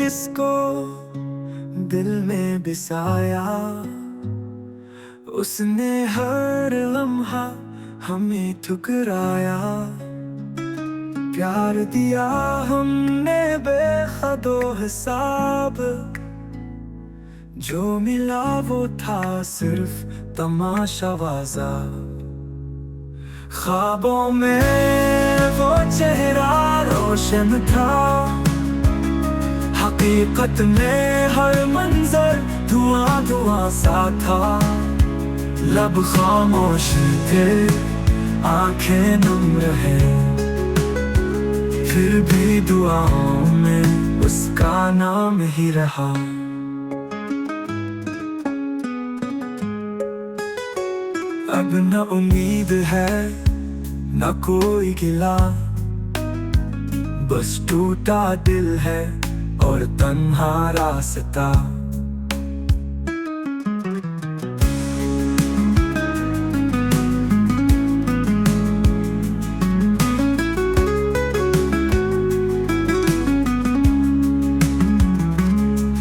जिसको दिल में बसाया, उसने हर लम्हा हमें ठुकराया। प्यार दिया हमने बेहदो हिसाब, जो मिला वो था सिर्फ तमाशाबाजा। ख्वाबों में वो चेहरा रोशन था, हकीकत में हर मंजर धुआं धुआं सा था। लब खामोश थे, आंखें नम रहे, फिर भी दुआओं में उसका नाम ही रहा। अब न उम्मीद है न कोई गिला, बस टूटा दिल है और तन्हा रास्ता।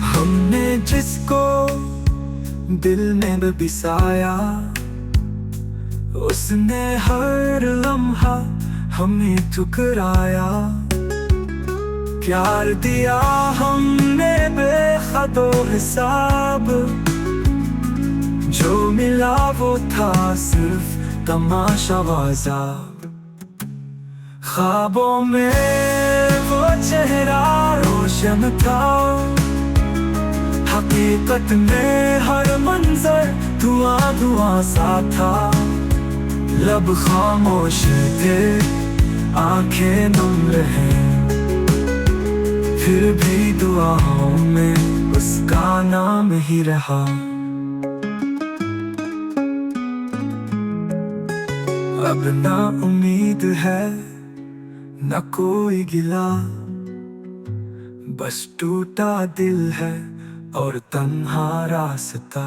हमने जिसको दिल में बसाया, उसने हर लम्हा हमें ठुकराया। प्यार दिया हमने बेहदो हिसाब, जो मिला वो था सिर्फ तमाशाबाजा। ख्वाबों में वो चेहरा रोशन था, हकीकत में हर मंजर धुआं धुआं सा था। लब खामोश थे, आंखें नम रहे, फिर भी दुआओं में उसका नाम ही रहा। अब ना उम्मीद है न कोई गिला, बस टूटा दिल है और तन्हा रास्ता।